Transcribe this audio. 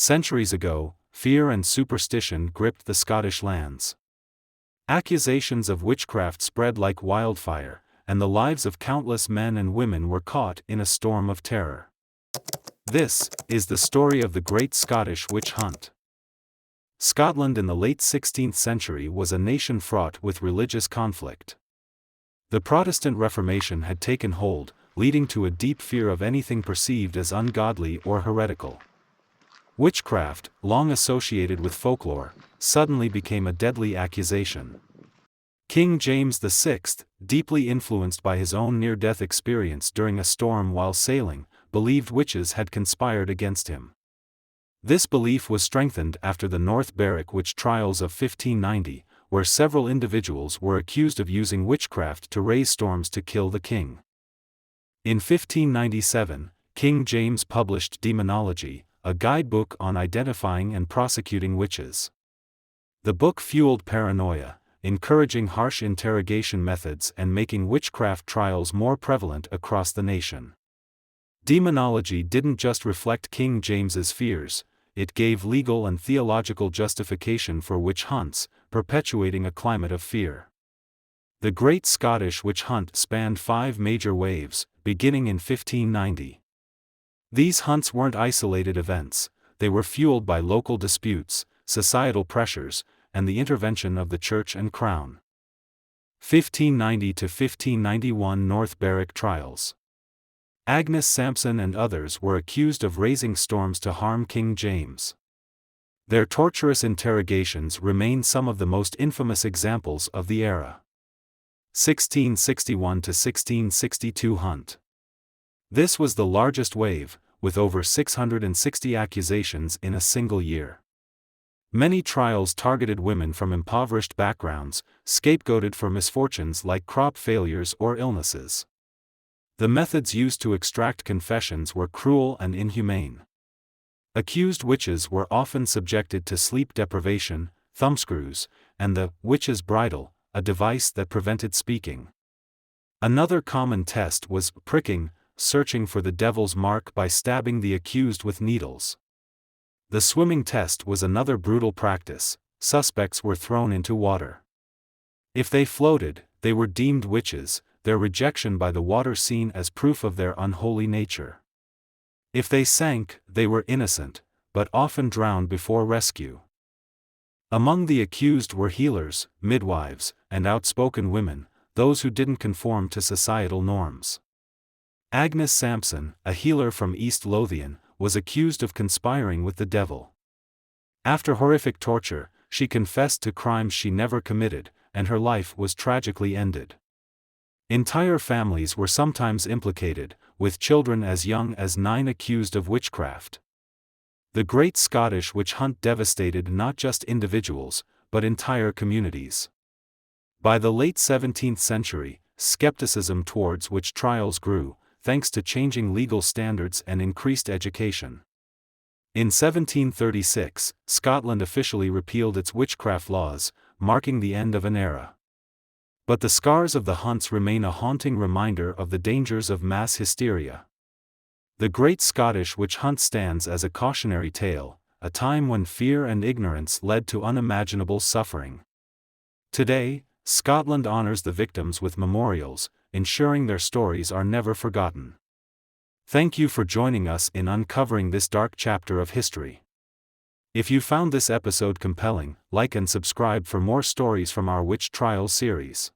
Centuries ago, fear and superstition gripped the Scottish lands. Accusations of witchcraft spread like wildfire, and the lives of countless men and women were caught in a storm of terror. This is the story of the Great Scottish Witch Hunt. Scotland in the late 16th century was a nation fraught with religious conflict. The Protestant Reformation had taken hold, leading to a deep fear of anything perceived as ungodly or heretical. Witchcraft, long associated with folklore, suddenly became a deadly accusation. King James VI, deeply influenced by his own near-death experience during a storm while sailing, believed witches had conspired against him. This belief was strengthened after the North Berwick witch trials of 1590, where several individuals were accused of using witchcraft to raise storms to kill the king. In 1597, King James published Demonology, a guidebook on identifying and prosecuting witches. The book fueled paranoia, encouraging harsh interrogation methods and making witchcraft trials more prevalent across the nation. Demonology didn't just reflect King James's fears, it gave legal and theological justification for witch hunts, perpetuating a climate of fear. The Great Scottish Witch Hunt spanned 5 major waves, beginning in 1590. These hunts weren't isolated events, they were fueled by local disputes, societal pressures, and the intervention of the Church and Crown. 1590 to 1591 North Berwick trials. Agnes Sampson and others were accused of raising storms to harm King James. Their torturous interrogations remain some of the most infamous examples of the era. 1661 to 1662 Hunt. This was the largest wave, with over 660 accusations in a single year. Many trials targeted women from impoverished backgrounds, scapegoated for misfortunes like crop failures or illnesses. The methods used to extract confessions were cruel and inhumane. Accused witches were often subjected to sleep deprivation, thumbscrews, and the witch's bridle, a device that prevented speaking. Another common test was pricking, searching for the devil's mark by stabbing the accused with needles. The swimming test was another brutal practice. Suspects were thrown into water. If they floated, they were deemed witches, their rejection by the water seen as proof of their unholy nature. If they sank, they were innocent, but often drowned before rescue. Among the accused were healers, midwives, and outspoken women, those who didn't conform to societal norms. Agnes Sampson, a healer from East Lothian, was accused of conspiring with the devil. After horrific torture, she confessed to crimes she never committed, and her life was tragically ended. Entire families were sometimes implicated, with children as young as 9 accused of witchcraft. The Great Scottish Witch Hunt devastated not just individuals, but entire communities. By the late 17th century, skepticism towards witch trials grew, thanks to changing legal standards and increased education. In 1736, Scotland officially repealed its witchcraft laws, marking the end of an era. But the scars of the hunts remain a haunting reminder of the dangers of mass hysteria. The Great Scottish Witch Hunt stands as a cautionary tale, a time when fear and ignorance led to unimaginable suffering. Today, Scotland honors the victims with memorials, ensuring their stories are never forgotten. Thank you for joining us in uncovering this dark chapter of history. If you found this episode compelling, like and subscribe for more stories from our Witch Trials series.